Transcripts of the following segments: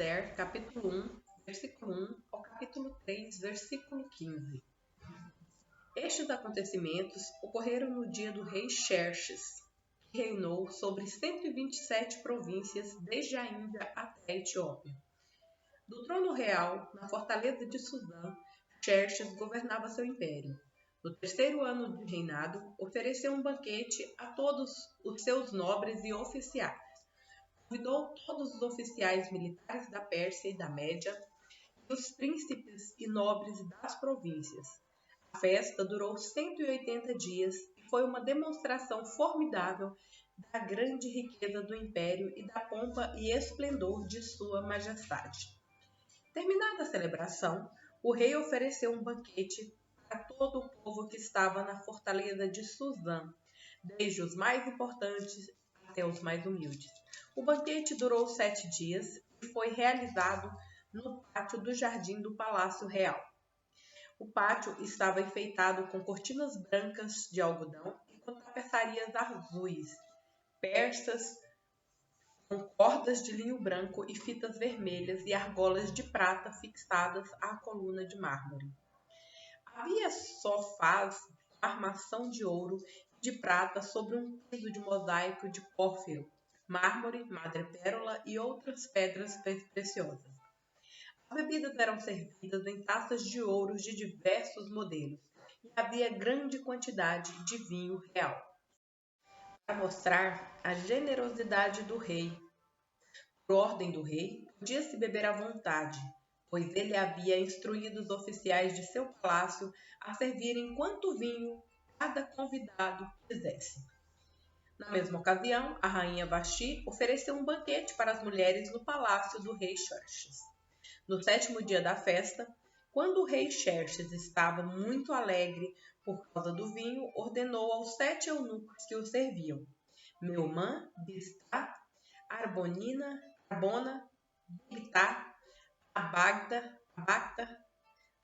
Esther, capítulo 1, versículo 1 ao capítulo 3, versículo 15. Estes acontecimentos ocorreram no dia do rei Xerxes, que reinou sobre 127 províncias desde a Índia até a Etiópia. Do trono real, na fortaleza de Suzã, Xerxes governava seu império. No terceiro ano de reinado, ofereceu um banquete a todos os seus nobres e oficiais. Convidou todos os oficiais militares da Pérsia e da Média e os príncipes e nobres das províncias. A festa durou 180 dias e foi uma demonstração formidável da grande riqueza do império e da pompa e esplendor de sua majestade. Terminada a celebração, o rei ofereceu um banquete para todo o povo que estava na fortaleza de Suzã, desde os mais importantes até os mais humildes. O banquete durou 7 dias e foi realizado no pátio do jardim do Palácio Real. O pátio estava enfeitado com cortinas brancas de algodão e com tapeçarias azuis, persas, com cordas de linho branco e fitas vermelhas e argolas de prata fixadas à coluna de mármore. Havia sofás com armação de ouro e de prata sobre um piso de mosaico de pórfiro, mármore, madrepérola e outras pedras preciosas. As bebidas eram servidas em taças de ouro de diversos modelos e havia grande quantidade de vinho real. Para mostrar a generosidade do rei, por ordem do rei, podia-se beber à vontade, pois ele havia instruído os oficiais de seu palácio a servirem quanto vinho cada convidado quisesse. Na mesma ocasião, a rainha Vasti ofereceu um banquete para as mulheres no palácio do rei Xerxes. No 7º dia da festa, quando o rei Xerxes estava muito alegre por causa do vinho, ordenou aos 7 eunucos que o serviam: Meumã, Biztá, Arbona, Bigtá, Abagta,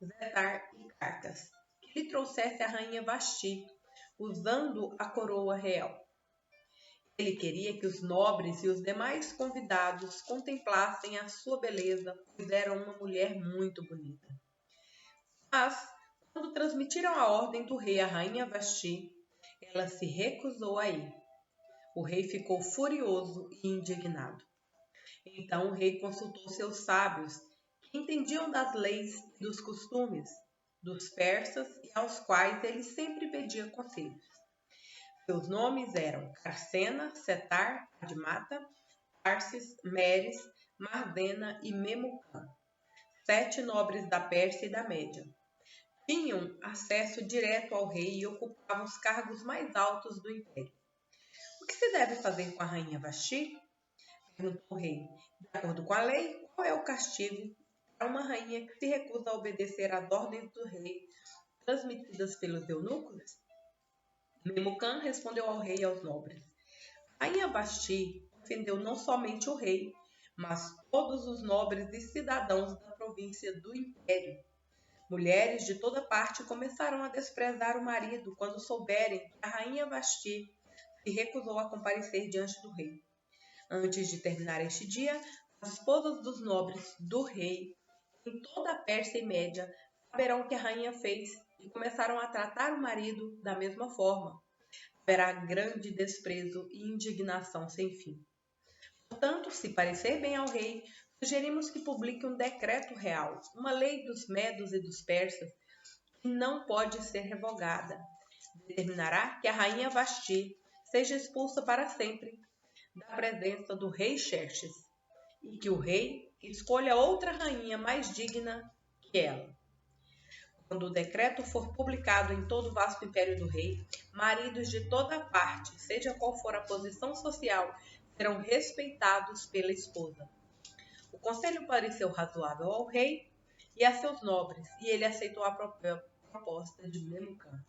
Zetar e Carcas, que lhe trouxesse a rainha Vasti, usando a coroa real. Ele queria que os nobres e os demais convidados contemplassem a sua beleza, pois era uma mulher muito bonita. Mas, quando transmitiram a ordem do rei à rainha Vasti, ela se recusou a ir. O rei ficou furioso e indignado. Então o rei consultou seus sábios, que entendiam das leis e dos costumes dos persas e aos quais ele sempre pedia conselhos. Seus nomes eram Carcena, Setar, Admata, Tarsis, Meres, Mardena e Memucã, 7 nobres da Pérsia e da Média. Tinham acesso direto ao rei e ocupavam os cargos mais altos do império. O que se deve fazer com a rainha Vasti? Perguntou o rei. De acordo com a lei, qual é o castigo para uma rainha que se recusa a obedecer às ordens do rei transmitidas pelos eunucos? Memucã respondeu ao rei e aos nobres: A rainha Vasti ofendeu não somente o rei, mas todos os nobres e cidadãos da província do império. Mulheres de toda parte começaram a desprezar o marido quando souberem que a rainha Vasti se recusou a comparecer diante do rei. Antes de terminar este dia, as esposas dos nobres do rei em toda a Pérsia e Média saberão o que a rainha fez e começaram a tratar o marido da mesma forma. Haverá grande desprezo e indignação sem fim. Portanto, se parecer bem ao rei, sugerimos que publique um decreto real, uma lei dos medos e dos persas, que não pode ser revogada. Determinará que a rainha Vasti seja expulsa para sempre da presença do rei Xerxes e que o rei escolha outra rainha mais digna que ela. Quando o decreto for publicado em todo o vasto império do rei, maridos de toda parte, seja qual for a posição social, serão respeitados pela esposa. O conselho pareceu razoável ao rei e a seus nobres, e ele aceitou a proposta de Memucã.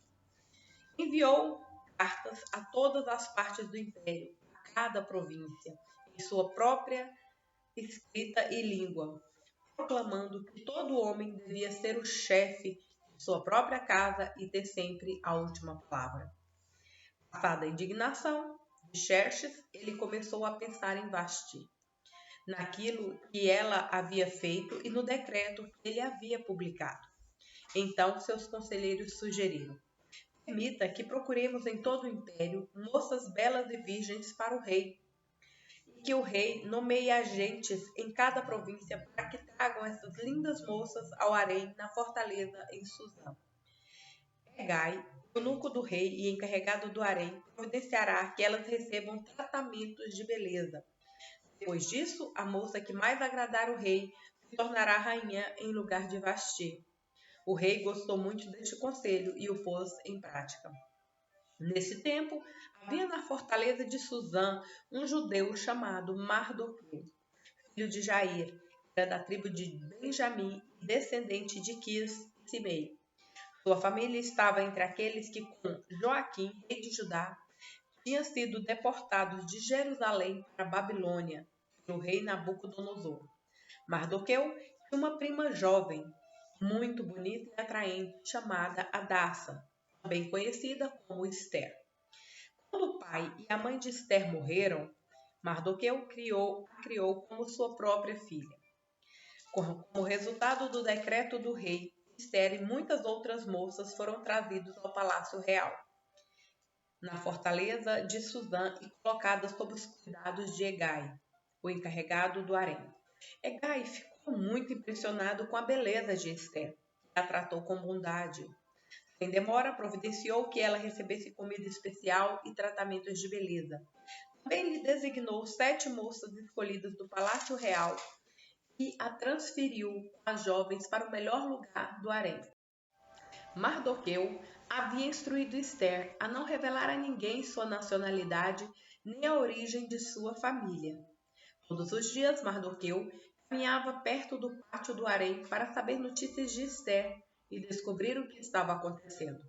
Enviou cartas a todas as partes do império, a cada província, em sua própria escrita e língua, proclamando que todo homem devia ser o chefe de sua própria casa e ter sempre a última palavra. Passada a indignação de Xerxes, ele começou a pensar em Vasti. naquilo que ela havia feito e no decreto que ele havia publicado. Então seus conselheiros sugeriram: permita que procuremos em todo o império moças belas e virgens para o rei, e que o rei nomeie agentes em cada província para que tragam essas lindas moças ao harém na fortaleza em Suzã. Hegai, eunuco do rei e encarregado do harém, providenciará que elas recebam tratamentos de beleza. Depois disso, a moça que mais agradar o rei se tornará rainha em lugar de Vasti. O rei gostou muito deste conselho e o pôs em prática. Nesse tempo, havia na fortaleza de Suzã um judeu chamado Mardoqueu, filho de Jair, que era da tribo de Benjamim e descendente de Quis e Simei. Sua família estava entre aqueles que, com Joaquim, rei de Judá, tinham sido deportados de Jerusalém para a Babilônia pelo rei Nabucodonosor. Mardoqueu tinha uma prima jovem, muito bonita e atraente, chamada Hadassa, também conhecida como Esther. Quando o pai e a mãe de Esther morreram, Mardoqueu a criou como sua própria filha. Como resultado do decreto do rei, Esther e muitas outras moças foram trazidos ao palácio real, na fortaleza de Suzã, e colocadas sob os cuidados de Hegai, o encarregado do harém. Hegai ficou muito impressionado com a beleza de Esther e a tratou com bondade. Sem demora, providenciou que ela recebesse comida especial e tratamentos de beleza. Também lhe designou 7 moças escolhidas do palácio real e a transferiu com as jovens para o melhor lugar do harém. Mardoqueu havia instruído Esther a não revelar a ninguém sua nacionalidade nem a origem de sua família. Todos os dias, Mardoqueu caminhava perto do pátio do harém para saber notícias de Esther e descobrir o que estava acontecendo.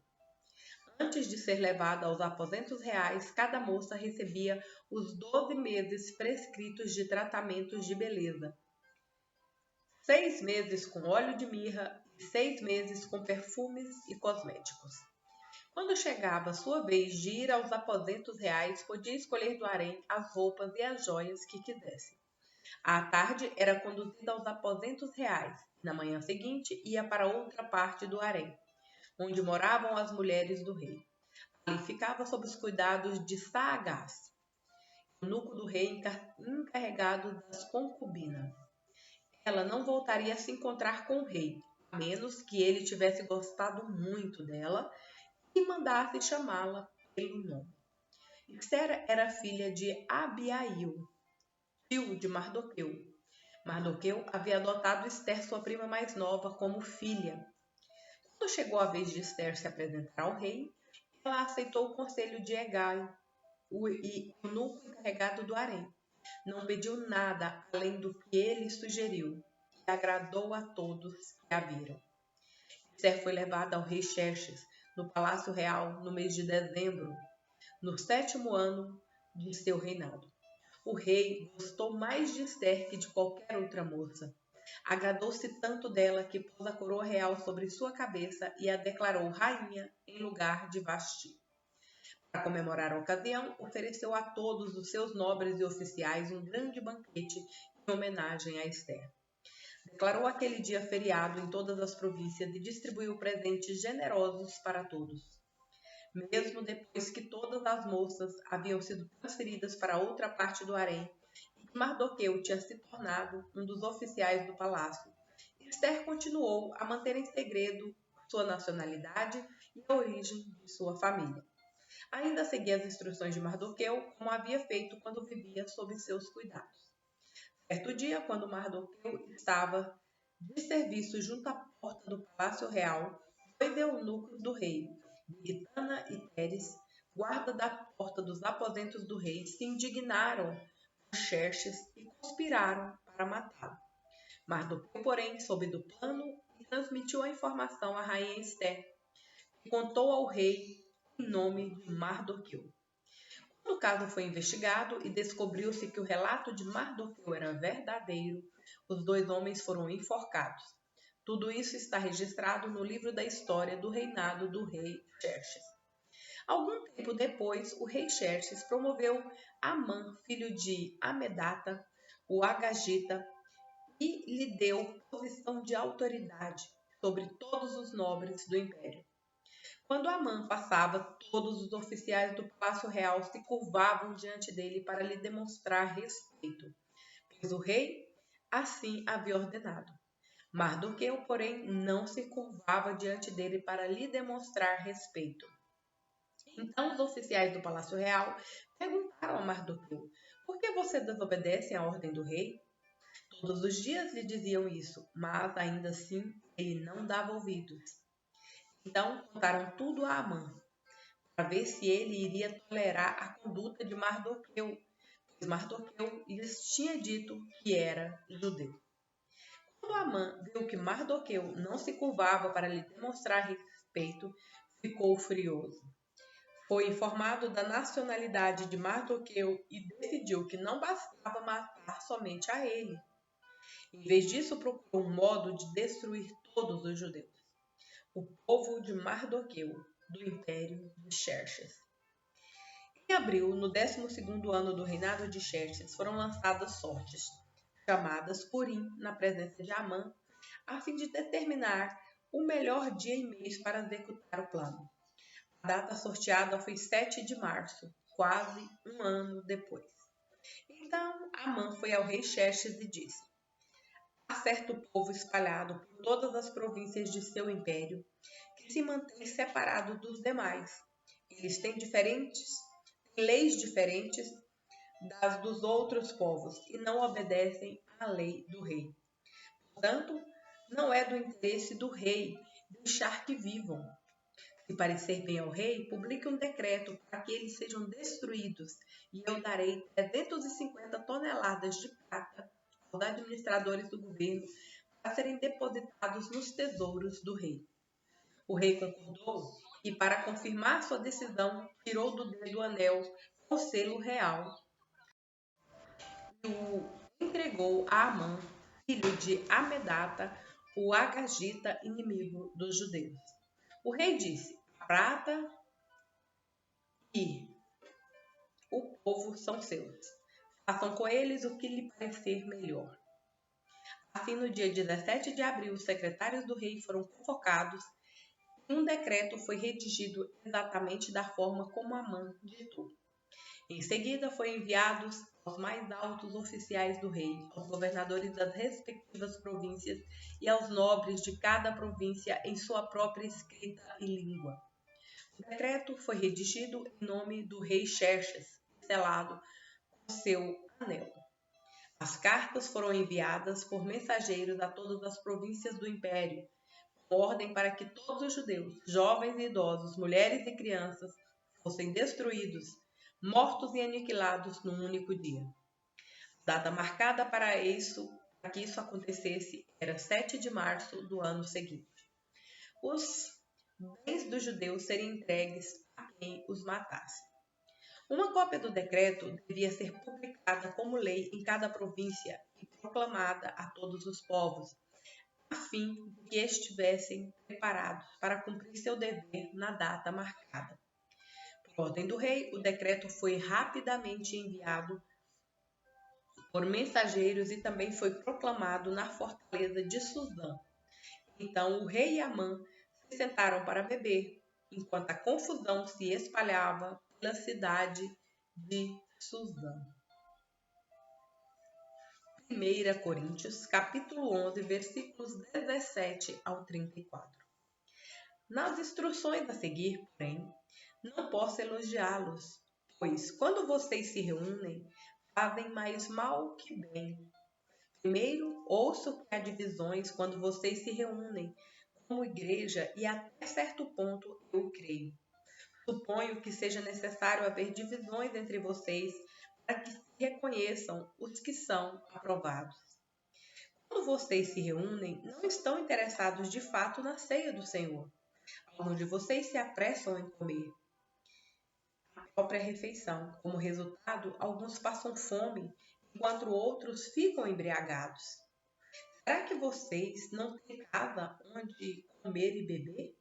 Antes de ser levada aos aposentos reais, cada moça recebia os 12 meses prescritos de tratamentos de beleza. 6 meses com óleo de mirra e 6 meses com perfumes e cosméticos. Quando chegava a sua vez de ir aos aposentos reais, podia escolher do harém as roupas e as joias que quisesse. À tarde era conduzida aos aposentos reais. Na manhã seguinte ia para outra parte do harém, onde moravam as mulheres do rei. Ali ficava sob os cuidados de Saagás, eunuco do rei encarregado das concubinas. Ela não voltaria a se encontrar com o rei, a menos que ele tivesse gostado muito dela e mandasse chamá-la pelo nome. Esther era filha de Abiail, tio de Mardoqueu. Mardoqueu havia adotado Esther, sua prima mais nova, como filha. Quando chegou a vez de Esther se apresentar ao rei, ela aceitou o conselho de Hegai, o eunuco encarregado do harém. Não pediu nada além do que ele sugeriu, e agradou a todos que a viram. Esther foi levada ao rei Xerxes, no palácio real, no mês de dezembro, no 7º ano de seu reinado. O rei gostou mais de Esther que de qualquer outra moça. Agradou-se tanto dela que pôs a coroa real sobre sua cabeça e a declarou rainha em lugar de Vasti. Para comemorar a ocasião, ofereceu a todos os seus nobres e oficiais um grande banquete em homenagem a Esther. Declarou aquele dia feriado em todas as províncias e distribuiu presentes generosos para todos. Mesmo depois que todas as moças haviam sido transferidas para outra parte do harém e que Mardoqueu tinha se tornado um dos oficiais do palácio, Esther continuou a manter em segredo sua nacionalidade e a origem de sua família. Ainda seguia as instruções de Mardoqueu, como havia feito quando vivia sob seus cuidados. Certo dia, quando Mardoqueu estava de serviço junto à porta do palácio real, 2 eunucos do rei, Bigtana e Teres, guarda da porta dos aposentos do rei, se indignaram com Xerxes e conspiraram para matá-lo. Mardoqueu, porém, soube do plano e transmitiu a informação à rainha Esther, que contou ao rei em nome de Mardoqueu. Quando o caso foi investigado e descobriu-se que o relato de Mardoqueu era verdadeiro, os 2 homens foram enforcados. Tudo isso está registrado no livro da história do reinado do rei Xerxes. Algum tempo depois, o rei Xerxes promoveu Amã, filho de Amedata, o Agagita, e lhe deu posição de autoridade sobre todos os nobres do império. Quando Amã passava, todos os oficiais do palácio real se curvavam diante dele para lhe demonstrar respeito, pois o rei assim havia ordenado. Mardoqueu, porém, não se curvava diante dele para lhe demonstrar respeito. Então os oficiais do palácio real perguntaram a Mardoqueu: por que você desobedece à ordem do rei? Todos os dias lhe diziam isso, mas ainda assim ele não dava ouvidos. Então contaram tudo a Amã, para ver se ele iria tolerar a conduta de Mardoqueu, pois Mardoqueu lhes tinha dito que era judeu. Quando Amã viu que Mardoqueu não se curvava para lhe demonstrar respeito, ficou furioso. Foi informado da nacionalidade de Mardoqueu e decidiu que não bastava matar somente a ele. Em vez disso, procurou um modo de destruir todos os judeus, o povo de Mardoqueu, do império de Xerxes. Em abril, no 12º ano do reinado de Xerxes, foram lançadas sortes, chamadas Purim, na presença de Amã, a fim de determinar o melhor dia e mês para executar o plano. A data sorteada foi 7 de março, quase um ano depois. Então Amã foi ao rei Xerxes e disse: há certo povo espalhado por todas as províncias de seu império, que se mantém separado dos demais. Eles têm leis diferentes das dos outros povos e não obedecem à lei do rei. Portanto, não é do interesse do rei deixar que vivam. Se parecer bem ao rei, publique um decreto para que eles sejam destruídos, e eu darei 350 toneladas de prata aos administradores do governo para serem depositados nos tesouros do rei. O rei concordou e, para confirmar sua decisão, tirou do dedo o anel com o selo real e o entregou a Amã, filho de Amedata, o Agagita, inimigo dos judeus. O rei disse: a prata e o povo são seus. Façam com eles o que lhe parecer melhor. Assim, no dia 17 de abril, os secretários do rei foram convocados e um decreto foi redigido exatamente da forma como Amã ditou. Em seguida, foi enviados aos mais altos oficiais do rei, aos governadores das respectivas províncias e aos nobres de cada província em sua própria escrita e língua. O decreto foi redigido em nome do rei Xerxes, selado com seu anel. As cartas foram enviadas por mensageiros a todas as províncias do império, com ordem para que todos os judeus, jovens e idosos, mulheres e crianças, fossem destruídos, mortos e aniquilados num único dia. A data marcada para que isso acontecesse era 7 de março do ano seguinte. Os bens dos judeus seriam entregues a quem os matasse. Uma cópia do decreto devia ser publicada como lei em cada província e proclamada a todos os povos, a fim de que estivessem preparados para cumprir seu dever na data marcada. Por ordem do rei, o decreto foi rapidamente enviado por mensageiros e também foi proclamado na fortaleza de Suzã. Então o rei e Amã se sentaram para beber, enquanto a confusão se espalhava pela cidade de Suzã. 1 Coríntios, capítulo 11, versículos 17 ao 34. Nas instruções a seguir, porém, não posso elogiá-los, pois quando vocês se reúnem, fazem mais mal que bem. Primeiro, ouço que há divisões quando vocês se reúnem como igreja e até certo ponto eu creio. Suponho que seja necessário haver divisões entre vocês para que se reconheçam os que são aprovados. Quando vocês se reúnem, não estão interessados de fato na ceia do Senhor. Alguns de vocês se apressam em comer a própria refeição. Como resultado, alguns passam fome, enquanto outros ficam embriagados. Será que vocês não têm casa onde comer e beber?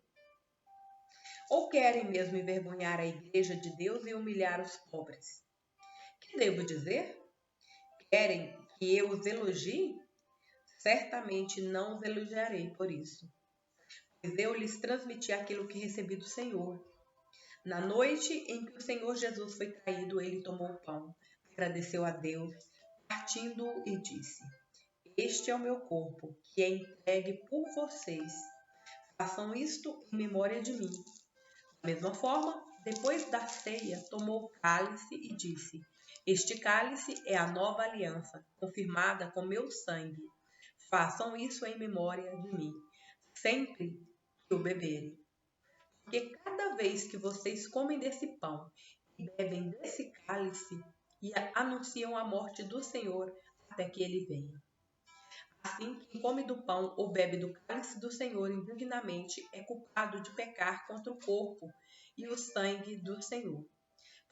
Ou querem mesmo envergonhar a igreja de Deus e humilhar os pobres? Que devo dizer? Querem que eu os elogie? Certamente não os elogiarei por isso, pois eu lhes transmiti aquilo que recebi do Senhor. Na noite em que o Senhor Jesus foi traído, ele tomou o pão, agradeceu a Deus, partindo-o e disse: Este é o meu corpo, que é entregue por vocês. Façam isto em memória de mim. Da mesma forma, depois da ceia, tomou o cálice e disse: Este cálice é a nova aliança, confirmada com meu sangue. Façam isso em memória de mim, sempre que o beberem. Porque cada vez que vocês comem desse pão e bebem desse cálice, e anunciam a morte do Senhor até que ele venha. Assim, quem come do pão ou bebe do cálice do Senhor indignamente é culpado de pecar contra o corpo e o sangue do Senhor.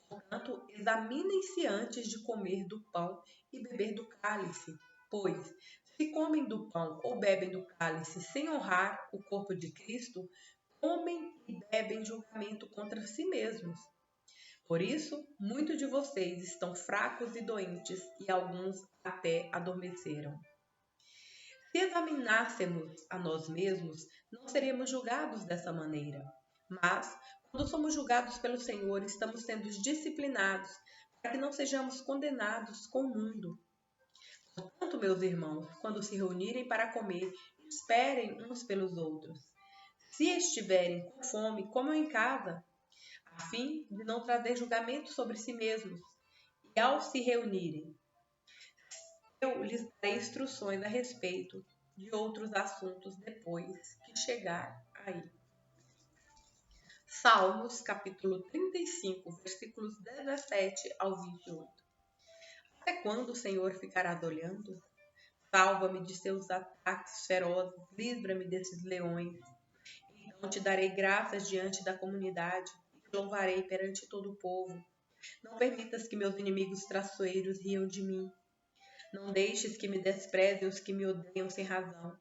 Portanto, examinem-se antes de comer do pão e beber do cálice, pois, se comem do pão ou bebem do cálice sem honrar o corpo de Cristo, comem e bebem julgamento contra si mesmos. Por isso, muitos de vocês estão fracos e doentes, e alguns até adormeceram. Se examinássemos a nós mesmos, não seríamos julgados dessa maneira. Mas, quando somos julgados pelo Senhor, estamos sendo disciplinados para que não sejamos condenados com o mundo. Portanto, meus irmãos, quando se reunirem para comer, esperem uns pelos outros. Se estiverem com fome, comam em casa, a fim de não trazer julgamento sobre si mesmos. E ao se reunirem, eu lhes darei instruções a respeito de outros assuntos depois que chegar aí. Salmos, capítulo 35, versículos 17 ao 28. Até quando o Senhor ficará olhando? Salva-me de seus ataques ferozes, livra-me desses leões. Então te darei graças diante da comunidade e te louvarei perante todo o povo. Não permitas que meus inimigos traiçoeiros riam de mim. Não deixes que me desprezem os que me odeiam sem razão.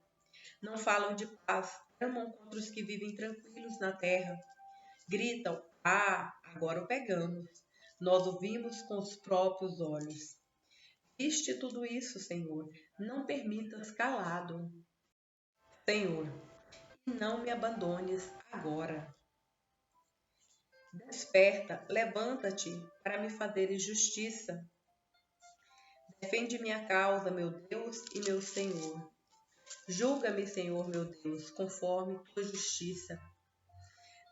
Não falam de paz, tramam contra os que vivem tranquilos na terra. Gritam: agora o pegamos. Nós o vimos com os próprios olhos. Viste tudo isso, Senhor, não permitas calado. Senhor, não me abandones agora. Desperta, levanta-te para me fazeres justiça. Defende minha causa, meu Deus e meu Senhor. Julga-me, Senhor, meu Deus, conforme tua justiça.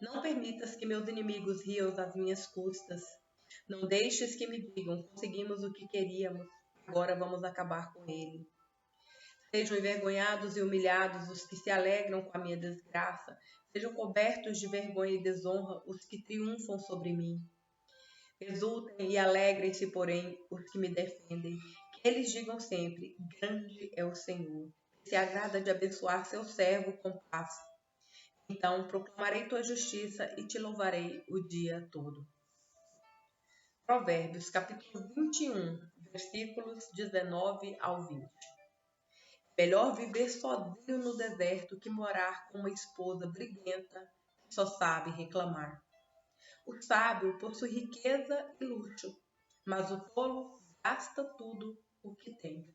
Não permitas que meus inimigos riam às minhas custas. Não deixes que me digam: conseguimos o que queríamos, agora vamos acabar com ele. Sejam envergonhados e humilhados os que se alegram com a minha desgraça. Sejam cobertos de vergonha e desonra os que triunfam sobre mim. Exultem e alegrem-se, porém, os que me defendem. Que eles digam sempre: grande é o Senhor. Se agrada de abençoar seu servo com paz. Então proclamarei tua justiça e te louvarei o dia todo. Provérbios, capítulo 21, versículos 19 ao 20. Melhor viver sozinho no deserto que morar com uma esposa briguenta que só sabe reclamar. O sábio possui riqueza e luxo, mas o tolo gasta tudo o que tem.